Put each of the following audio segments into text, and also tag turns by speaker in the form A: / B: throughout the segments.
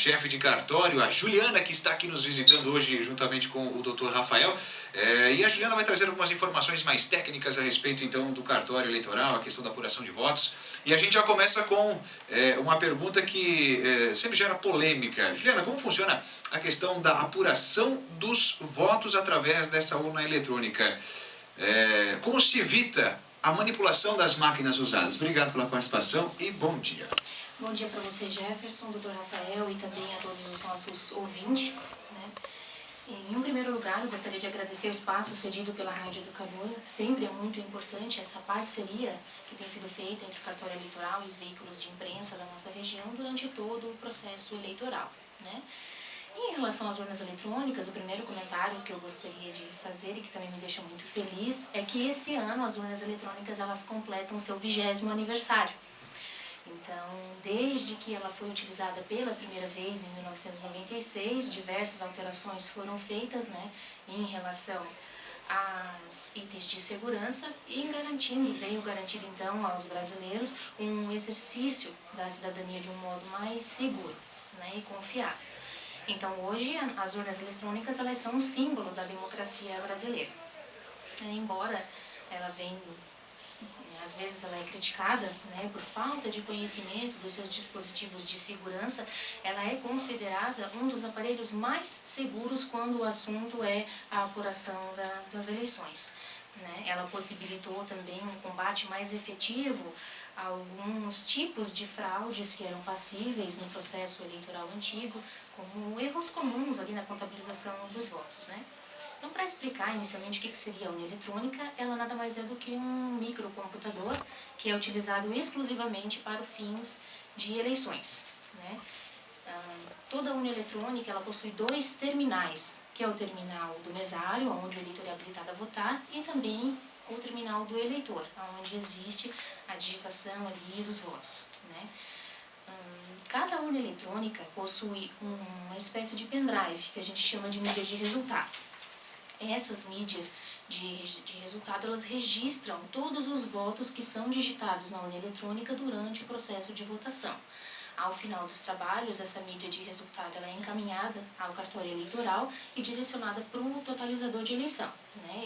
A: chefe de cartório, a Juliana, que está aqui nos visitando hoje juntamente com o Dr. Rafael. E a Juliana vai trazer algumas informações mais técnicas a respeito então do cartório eleitoral, a questão da apuração de votos. E a gente já começa com uma pergunta que sempre gera polêmica. Juliana, como funciona a questão da apuração dos votos através dessa urna eletrônica? Como se evita a manipulação das máquinas usadas? Obrigado pela participação e bom dia.
B: Bom dia para você, Jefferson, Dr. Rafael e também a todos os nossos ouvintes. Em um primeiro lugar, eu gostaria de agradecer o espaço cedido pela Rádio Educadora. Sempre é muito importante essa parceria que tem sido feita entre o cartório eleitoral e os veículos de imprensa da nossa região durante todo o processo eleitoral. Em relação às urnas eletrônicas, o primeiro comentário que eu gostaria de fazer e que também me deixa muito feliz é que esse ano as urnas eletrônicas elas completam seu 20º aniversário. Então, desde que ela foi utilizada pela primeira vez em 1996, diversas alterações foram feitas em relação aos itens de segurança e veio garantir então aos brasileiros um exercício da cidadania de um modo mais seguro e confiável. Então, hoje, as urnas eletrônicas elas são um símbolo da democracia brasileira. Embora ela venha, às vezes ela é criticada por falta de conhecimento dos seus dispositivos de segurança, ela é considerada um dos aparelhos mais seguros quando o assunto é a apuração das eleições. Ela possibilitou também um combate mais efetivo a alguns tipos de fraudes que eram passíveis no processo eleitoral antigo, como erros comuns ali na contabilização dos votos. Então, para explicar inicialmente o que seria a urna eletrônica, ela nada mais é do que um microcomputador que é utilizado exclusivamente para fins de eleições. Toda urna eletrônica ela possui 2 terminais, que é o terminal do mesário, onde o eleitor é habilitado a votar, e também o terminal do eleitor, onde existe a digitação ali dos votos. Cada urna eletrônica possui uma espécie de pendrive, que a gente chama de mídia de resultado. Essas mídias de resultado, elas registram todos os votos que são digitados na urna eletrônica durante o processo de votação. Ao final dos trabalhos, essa mídia de resultado ela é encaminhada ao cartório eleitoral e direcionada para o totalizador de eleição.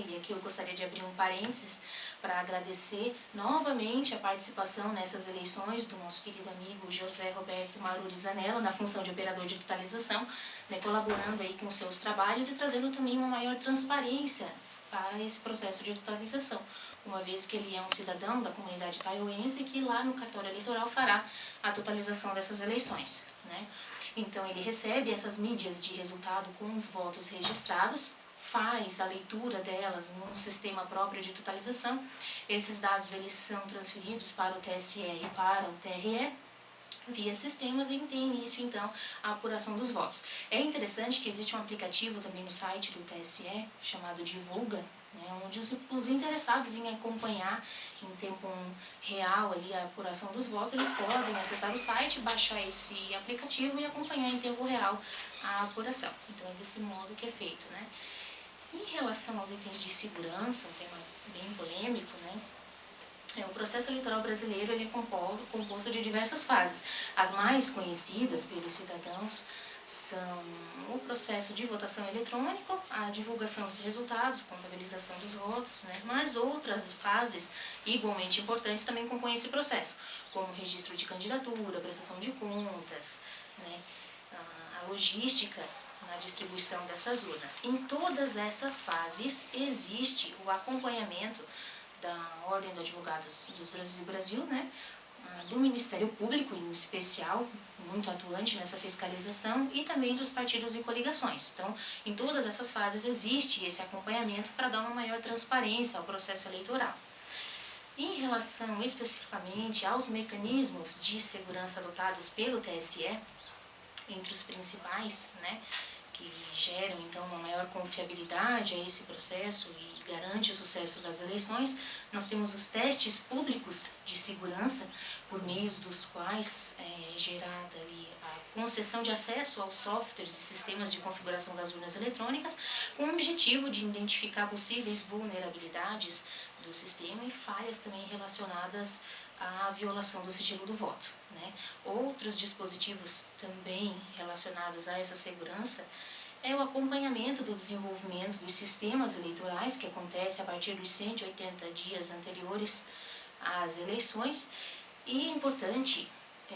B: E aqui eu gostaria de abrir um parênteses para agradecer novamente a participação nessas eleições do nosso querido amigo José Roberto Maruri Zanella, na função de operador de totalização, colaborando aí com seus trabalhos e trazendo também uma maior transparência para esse processo de totalização, uma vez que ele é um cidadão da comunidade taiwanense que lá no cartório eleitoral fará a totalização dessas eleições. Então ele recebe essas mídias de resultado com os votos registrados, faz a leitura delas num sistema próprio de totalização. Esses dados eles são transferidos para o TSE e para o TRE via sistemas e tem início então a apuração dos votos. É interessante que existe um aplicativo também no site do TSE chamado Divulga, onde os interessados em acompanhar em tempo real ali a apuração dos votos, eles podem acessar o site, baixar esse aplicativo e acompanhar em tempo real a apuração. Então é desse modo que é feito. Em relação aos itens de segurança, um tema bem polêmico, o processo eleitoral brasileiro ele é composto de diversas fases. As mais conhecidas pelos cidadãos são o processo de votação eletrônico, a divulgação dos resultados, contabilização dos votos, mas outras fases igualmente importantes também compõem esse processo, como o registro de candidatura, prestação de contas, a logística na distribuição dessas urnas. Em todas essas fases existe o acompanhamento da Ordem dos Advogados do Brasil, do Ministério Público em especial, muito atuante nessa fiscalização, e também dos partidos e coligações. Então, em todas essas fases existe esse acompanhamento para dar uma maior transparência ao processo eleitoral. Em relação especificamente aos mecanismos de segurança adotados pelo TSE, entre os principais, que geram então uma maior confiabilidade a esse processo e garante o sucesso das eleições, nós temos os testes públicos de segurança, por meio dos quais é gerada ali a concessão de acesso aos softwares e sistemas de configuração das urnas eletrônicas, com o objetivo de identificar possíveis vulnerabilidades do sistema e falhas também relacionadas a violação do sigilo do voto, né? Outros dispositivos também relacionados a essa segurança é o acompanhamento do desenvolvimento dos sistemas eleitorais, que acontece a partir dos 180 dias anteriores às eleições. E é importante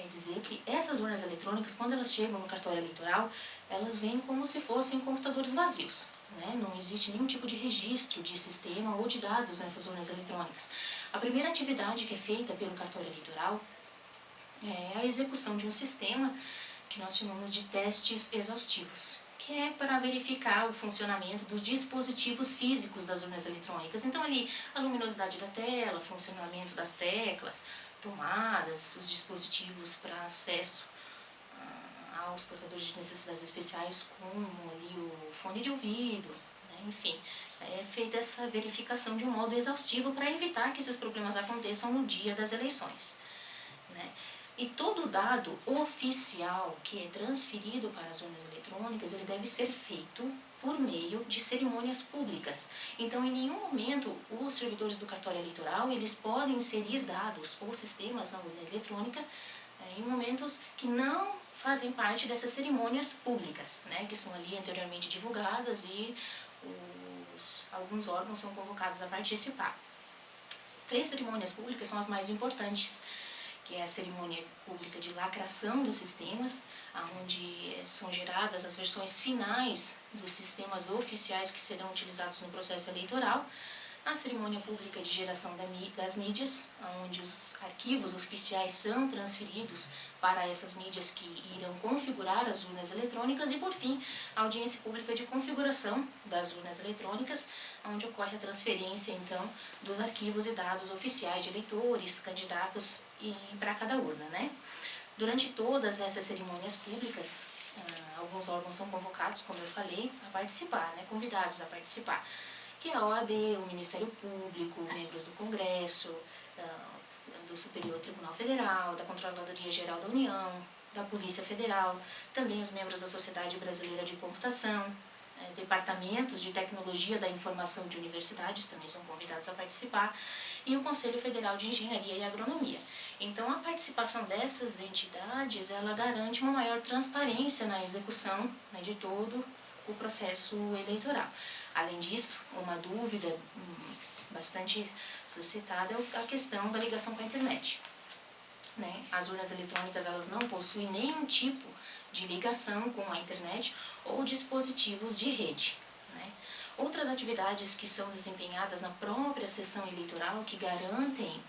B: dizer que essas urnas eletrônicas, quando elas chegam no cartório eleitoral, elas vêm como se fossem computadores vazios, né? Não existe nenhum tipo de registro de sistema ou de dados nessas urnas eletrônicas. A primeira atividade que é feita pelo cartório eleitoral é a execução de um sistema que nós chamamos de testes exaustivos, que é para verificar o funcionamento dos dispositivos físicos das urnas eletrônicas. Então, ali, a luminosidade da tela, funcionamento das teclas, tomadas, os dispositivos para acesso aos portadores de necessidades especiais, como ali o fone de ouvido, né? Enfim, é feita essa verificação de um modo exaustivo para evitar que esses problemas aconteçam no dia das eleições, né? E todo dado oficial que é transferido para as urnas eletrônicas, ele deve ser feito por meio de cerimônias públicas. Então, em nenhum momento, os servidores do cartório eleitoral, eles podem inserir dados ou sistemas na urna eletrônica em momentos que não fazem parte dessas cerimônias públicas, né, que são ali anteriormente divulgadas e alguns órgãos são convocados a participar. 3 cerimônias públicas são as mais importantes, que é a cerimônia pública de lacração dos sistemas, onde são geradas as versões finais dos sistemas oficiais que serão utilizados no processo eleitoral, a cerimônia pública de geração das mídias, onde os arquivos oficiais são transferidos para essas mídias que irão configurar as urnas eletrônicas, e, por fim, a audiência pública de configuração das urnas eletrônicas, onde ocorre a transferência, então, dos arquivos e dados oficiais de eleitores, candidatos e para cada urna, né? Durante todas essas cerimônias públicas, alguns órgãos são convocados, como eu falei, a participar, né? Convidados a participar, que é a OAB, o Ministério Público, membros do Congresso, do Superior Tribunal Federal, da Controladoria Geral da União, da Polícia Federal, também os membros da Sociedade Brasileira de Computação, departamentos de tecnologia da informação de universidades também são convidados a participar, e o Conselho Federal de Engenharia e Agronomia. Então, a participação dessas entidades, ela garante uma maior transparência na execução, né, de todo o processo eleitoral. Além disso, uma dúvida bastante suscitada é a questão da ligação com a internet, né? As urnas eletrônicas, elas não possuem nenhum tipo de ligação com a internet ou dispositivos de rede, né? Outras atividades que são desempenhadas na própria sessão eleitoral, que garantem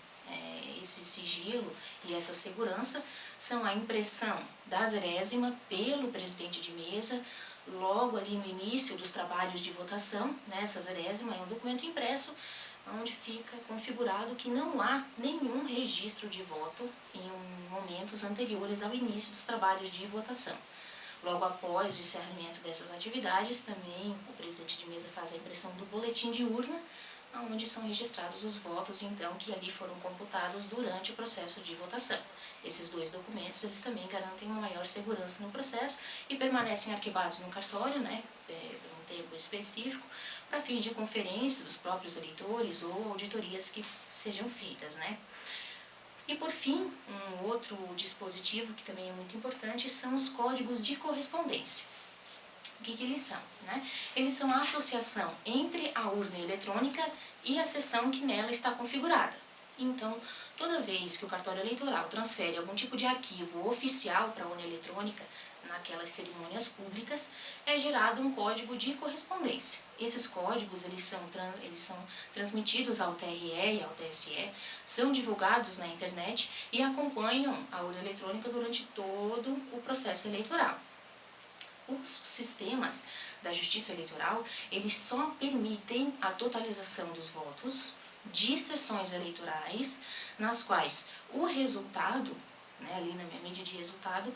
B: esse sigilo e essa segurança, são a impressão da zerésima pelo presidente de mesa, logo ali no início dos trabalhos de votação, né? Essa zerésima é um documento impresso onde fica configurado que não há nenhum registro de voto em momentos anteriores ao início dos trabalhos de votação. Logo após o encerramento dessas atividades, também o presidente de mesa faz a impressão do boletim de urna, onde são registrados os votos, então, que ali foram computados durante o processo de votação. Esses 2 documentos, eles também garantem uma maior segurança no processo e permanecem arquivados no cartório, né, por um tempo específico, para fins de conferência dos próprios eleitores ou auditorias que sejam feitas, né. E, por fim, um outro dispositivo que também é muito importante são os códigos de correspondência. O que eles são, né? Eles são a associação entre a urna eletrônica e a sessão que nela está configurada. Então, toda vez que o cartório eleitoral transfere algum tipo de arquivo oficial para a urna eletrônica, naquelas cerimônias públicas, é gerado um código de correspondência. Esses códigos, eles são transmitidos ao TRE e ao TSE, são divulgados na internet e acompanham a urna eletrônica durante todo o processo eleitoral. Os sistemas da Justiça Eleitoral, eles só permitem a totalização dos votos de sessões eleitorais, nas quais o resultado, né, ali na minha mídia de resultado,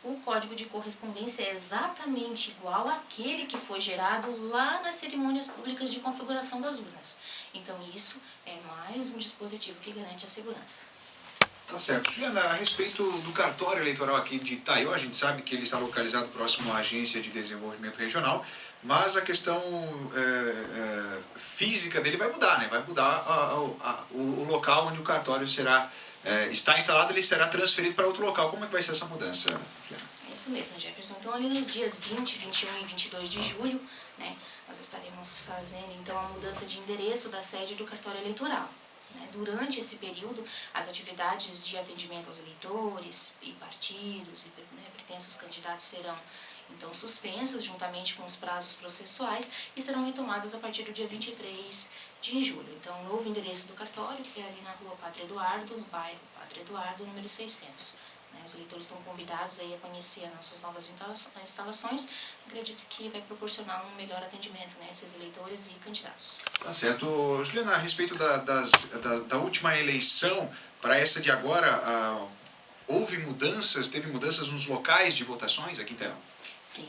B: o código de correspondência é exatamente igual àquele que foi gerado lá nas cerimônias públicas de configuração das urnas. Então, isso é mais um dispositivo que garante a segurança.
A: Tá certo. Juliana, a respeito do cartório eleitoral aqui de Itaió, a gente sabe que ele está localizado próximo à Agência de Desenvolvimento Regional, mas a questão física dele vai mudar, né? Vai mudar o local onde o cartório será está instalado, ele será transferido para outro local. Como é que vai ser essa mudança, Juliana?
B: É isso mesmo, Jefferson. Então, ali nos dias 20, 21 e 22 de julho, né, nós estaremos fazendo, então, a mudança de endereço da sede do cartório eleitoral. Durante esse período, as atividades de atendimento aos eleitores e partidos e pretensos candidatos serão, então, suspensas juntamente com os prazos processuais e serão retomadas a partir do dia 23 de julho. Então, o novo endereço do cartório é ali na rua Padre Eduardo, no bairro Padre Eduardo, número 600. Os eleitores estão convidados aí a conhecer as nossas novas instalações. Acredito que vai proporcionar um melhor atendimento, a esses eleitores e candidatos.
A: Tá certo. Juliana, a respeito da última eleição, para essa de agora, houve mudanças, teve mudanças nos locais de votações aqui em Taiwan?
B: Sim,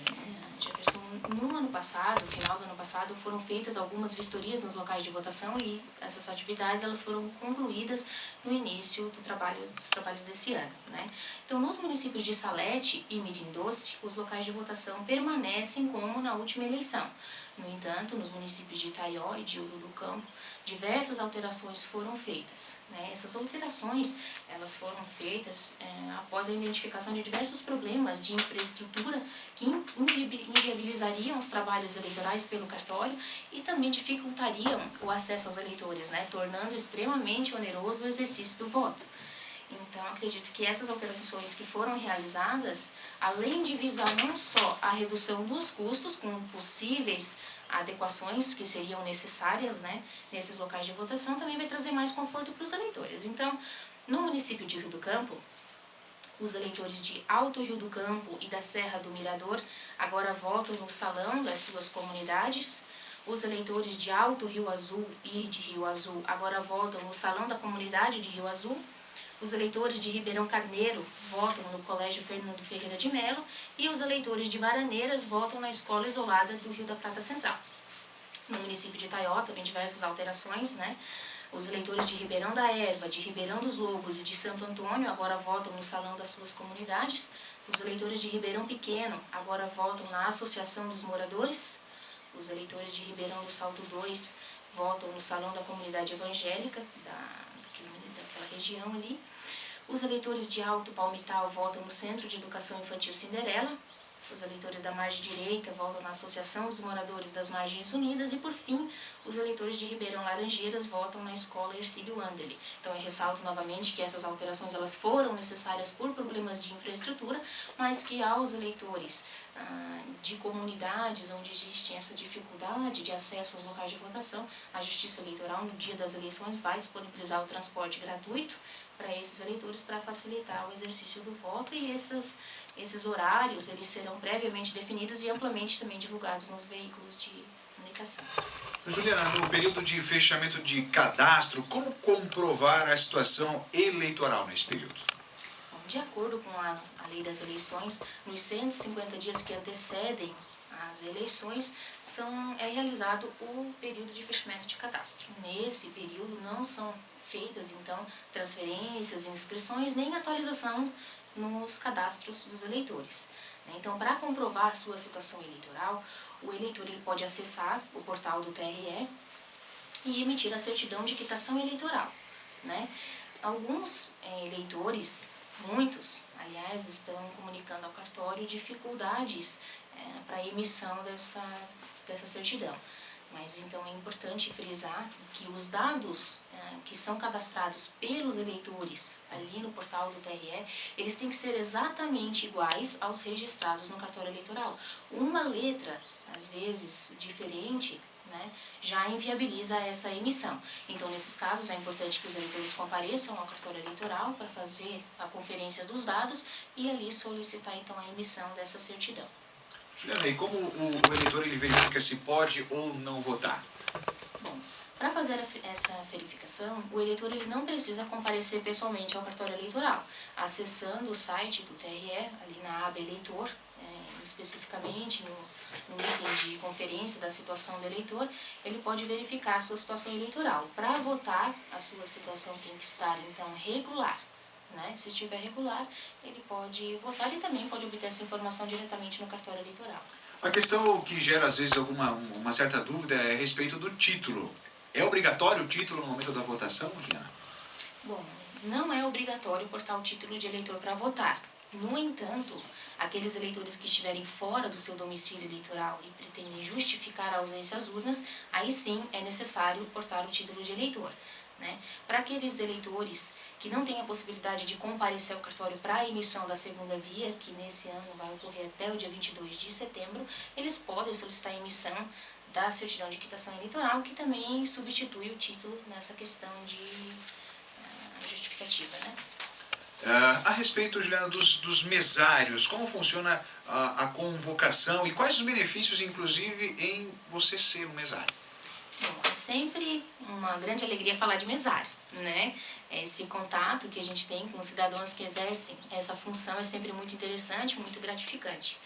B: Jefferson, no ano passado, final do ano passado, foram feitas algumas vistorias nos locais de votação e essas atividades elas foram concluídas no início dos trabalhos desse ano. Então, nos municípios de Salete e Mirim Doce, os locais de votação permanecem como na última eleição. No entanto, nos municípios de Itaió e de Ulu do Campo, diversas alterações foram feitas. Essas alterações elas foram feitas após a identificação de diversos problemas de infraestrutura que inviabilizariam os trabalhos eleitorais pelo cartório e também dificultariam o acesso aos eleitores, tornando extremamente oneroso o exercício do voto. Então, acredito que essas alterações que foram realizadas, além de visar não só a redução dos custos, com possíveis adequações que seriam necessárias nesses locais de votação, também vai trazer mais conforto para os eleitores. Então, no município de Rio do Campo, os eleitores de Alto Rio do Campo e da Serra do Mirador agora votam no salão das suas comunidades. Os eleitores de Alto Rio Azul e de Rio Azul agora votam no salão da comunidade de Rio Azul. Os eleitores de Ribeirão Carneiro votam no Colégio Fernando Ferreira de Melo e os eleitores de Varaneiras votam na Escola Isolada do Rio da Prata Central. No município de Itaió também diversas alterações, Os eleitores de Ribeirão da Erva, de Ribeirão dos Lobos e de Santo Antônio agora votam no salão das suas comunidades. Os eleitores de Ribeirão Pequeno agora votam na Associação dos Moradores. Os eleitores de Ribeirão do Salto 2 votam no salão da comunidade evangélica daquela região ali. Os eleitores de Alto Palmital votam no Centro de Educação Infantil Cinderela. Os eleitores da margem direita votam na Associação dos Moradores das Margens Unidas e, por fim, os eleitores de Ribeirão Laranjeiras votam na Escola Hercílio Anderle. Então, eu ressalto novamente que essas alterações elas foram necessárias por problemas de infraestrutura, mas que aos eleitores de comunidades onde existe essa dificuldade de acesso aos locais de votação, a Justiça Eleitoral, no dia das eleições, vai disponibilizar o transporte gratuito para esses eleitores para facilitar o exercício do voto e esses horários eles serão previamente definidos e amplamente também divulgados nos veículos de comunicação.
A: Juliana, no período de fechamento de cadastro, como comprovar a situação eleitoral nesse período?
B: Bom, de acordo com a lei das eleições, nos 150 dias que antecedem as eleições, é realizado o período de fechamento de cadastro. Nesse período não são feitas, então, transferências, inscrições, nem atualização nos cadastros dos eleitores. Então, para comprovar a sua situação eleitoral, o eleitor ele pode acessar o portal do TRE e emitir a certidão de quitação eleitoral. Alguns eleitores, muitos, aliás, estão comunicando ao cartório dificuldades para a emissão dessa certidão. Mas, então, é importante frisar que os dados que são cadastrados pelos eleitores ali no portal do TRE, eles têm que ser exatamente iguais aos registrados no cartório eleitoral. Uma letra, às vezes, diferente, já inviabiliza essa emissão. Então, nesses casos, é importante que os eleitores compareçam ao cartório eleitoral para fazer a conferência dos dados e ali solicitar, então, a emissão dessa certidão.
A: Juliana, e como o eleitor ele verifica se pode ou não votar?
B: Bom, para fazer essa verificação, o eleitor ele não precisa comparecer pessoalmente ao cartório eleitoral. Acessando o site do TRE, ali na aba eleitor, especificamente no item de conferência da situação do eleitor, ele pode verificar a sua situação eleitoral. Para votar, a sua situação tem que estar, então, regular. Se estiver regular, ele pode votar e também pode obter essa informação diretamente no cartório eleitoral.
A: A questão que gera, às vezes, uma certa dúvida é a respeito do título. É obrigatório o título no momento da votação, Juliana?
B: Bom, não é obrigatório portar o título de eleitor para votar. No entanto, aqueles eleitores que estiverem fora do seu domicílio eleitoral e pretendem justificar a ausência às urnas, aí sim é necessário portar o título de eleitor. Né? Para aqueles eleitores que não têm a possibilidade de comparecer ao cartório para a emissão da segunda via, que nesse ano vai ocorrer até o dia 22 de setembro, eles podem solicitar a emissão da certidão de quitação eleitoral, que também substitui o título nessa questão de justificativa. Né?
A: A respeito, Juliana, dos mesários, como funciona a convocação e quais os benefícios, inclusive, em você ser um mesário?
B: Bom, é sempre uma grande alegria falar de mesário, né? Esse contato que a gente tem com os cidadãos que exercem essa função é sempre muito interessante, muito gratificante.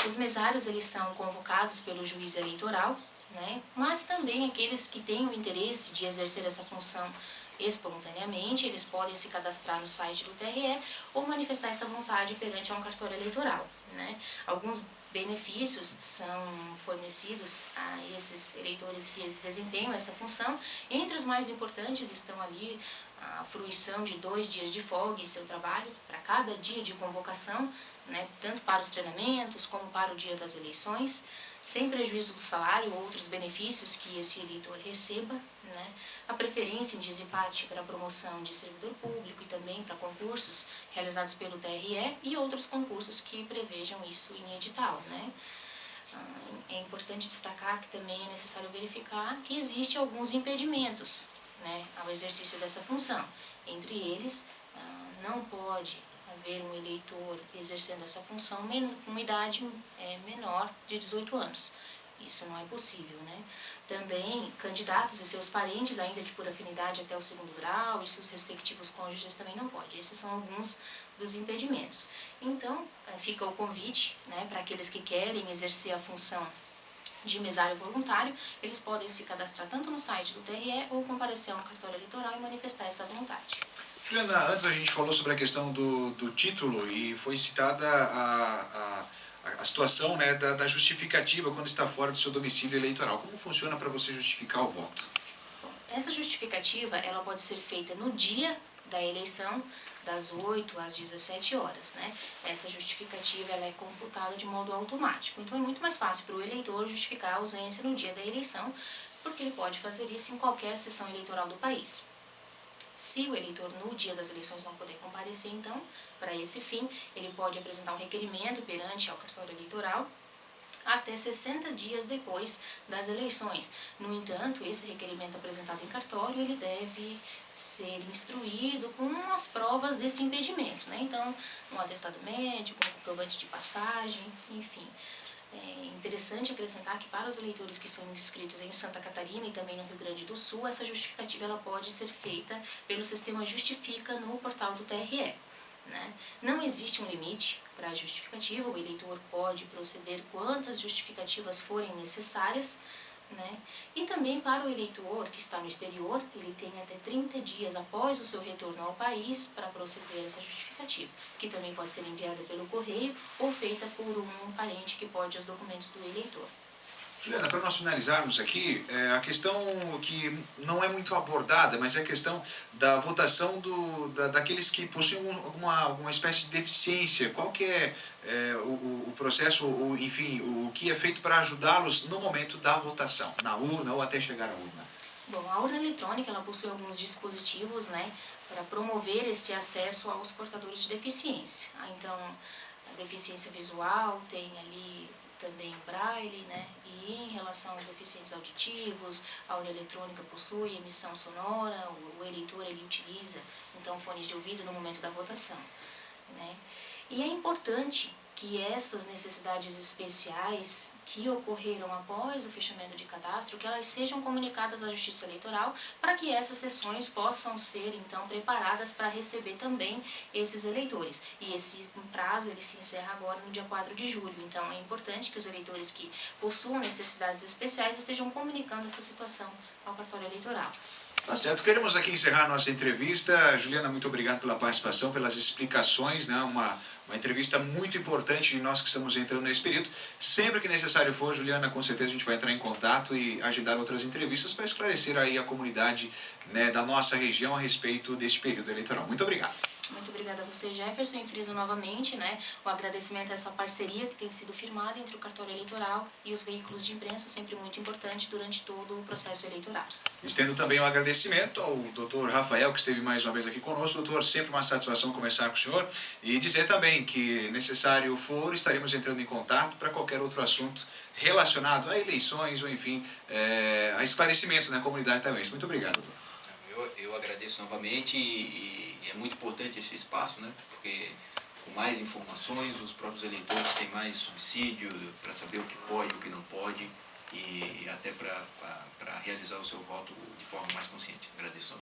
B: Os mesários, eles são convocados pelo juiz eleitoral, né? Mas também aqueles que têm o interesse de exercer essa função espontaneamente, eles podem se cadastrar no site do TRE ou manifestar essa vontade perante um cartório eleitoral. Né? Alguns benefícios são fornecidos a esses eleitores que desempenham essa função. Entre os mais importantes estão ali a fruição de 2 dias de folga em seu trabalho, para cada dia de convocação, né, tanto para os treinamentos como para o dia das eleições, sem prejuízo do salário ou outros benefícios que esse eleitor receba, né, a preferência em desempate para a promoção de servidor público e também para concursos realizados pelo TRE e outros concursos que prevejam isso em edital. Né. É importante destacar que também é necessário verificar que existem alguns impedimentos, né, ao exercício dessa função. Entre eles, não pode haver um eleitor exercendo essa função com idade menor de 18 anos. Isso não é possível, né? Também, candidatos e seus parentes, ainda que por afinidade até o 2º grau, e seus respectivos cônjuges também não podem. Esses são alguns dos impedimentos. Então, fica o convite, né, para aqueles que querem exercer a função de mesário voluntário, eles podem se cadastrar tanto no site do TRE ou comparecer a um cartório eleitoral e manifestar essa vontade.
A: Juliana, antes a gente falou sobre a questão do título e foi citada a situação, né, da justificativa quando está fora do seu domicílio eleitoral. Como funciona para você justificar o voto?
B: Bom, essa justificativa ela pode ser feita no dia da eleição, das 8 às 17 horas. Né? Essa justificativa ela é computada de modo automático. Então é muito mais fácil para o eleitor justificar a ausência no dia da eleição, porque ele pode fazer isso em qualquer sessão eleitoral do país. Se o eleitor no dia das eleições não puder comparecer, então, para esse fim, ele pode apresentar um requerimento perante ao cartório eleitoral até 60 dias depois das eleições. No entanto, esse requerimento apresentado em cartório, ele deve ser instruído com as provas desse impedimento, né? Então, um atestado médico, um comprovante de passagem, enfim. É interessante acrescentar que para os eleitores que são inscritos em Santa Catarina e também no Rio Grande do Sul, essa justificativa ela pode ser feita pelo sistema Justifica no portal do TRE. Né? Não existe um limite para a justificativa, o eleitor pode proceder quantas justificativas forem necessárias, né? E também para o eleitor que está no exterior, ele tem até 30 dias após o seu retorno ao país para proceder a essa justificativa, que também pode ser enviada pelo correio ou feita por um parente que pode os documentos do eleitor.
A: Juliana, para nós finalizarmos aqui, a questão que não é muito abordada, mas é a questão da votação daqueles que possuem alguma espécie de deficiência. Qual que é o processo, ou, enfim, o que é feito para ajudá-los no momento da votação, na urna ou até chegar à urna?
B: Bom, a urna eletrônica ela possui alguns dispositivos, né, para promover esse acesso aos portadores de deficiência. Então, a deficiência visual tem ali também o braille, né? E em relação aos deficientes auditivos, a urna eletrônica possui emissão sonora, o eleitor ele utiliza então fones de ouvido no momento da votação, né? E é importante que essas necessidades especiais que ocorreram após o fechamento de cadastro, que elas sejam comunicadas à Justiça Eleitoral para que essas sessões possam ser, então, preparadas para receber também esses eleitores. E esse prazo, ele se encerra agora no dia 4 de julho. Então, é importante que os eleitores que possuam necessidades especiais estejam comunicando essa situação ao cartório eleitoral.
A: Tá certo, queremos aqui encerrar nossa entrevista. Juliana, muito obrigado pela participação, pelas explicações, né? Uma entrevista muito importante de nós que estamos entrando nesse período. Sempre que necessário for, Juliana, com certeza a gente vai entrar em contato e agendar outras entrevistas para esclarecer aí a comunidade, né, da nossa região a respeito deste período eleitoral. Muito obrigado.
B: Muito obrigada a você, Jefferson, e friso novamente, né, o agradecimento a essa parceria que tem sido firmada entre o cartório eleitoral e os veículos de imprensa, sempre muito importante durante todo o processo eleitoral.
A: Estendo também o agradecimento ao Dr. Rafael, que esteve mais uma vez aqui conosco. Doutor, sempre uma satisfação conversar com o senhor e dizer também que, necessário for, estaremos entrando em contato para qualquer outro assunto relacionado a eleições ou, enfim, a esclarecimentos na comunidade também. Muito obrigado, doutor.
C: Eu agradeço novamente e é muito importante esse espaço, né? Porque com mais informações os próprios eleitores têm mais subsídio para saber o que pode e o que não pode e até para realizar o seu voto de forma mais consciente. Agradeço.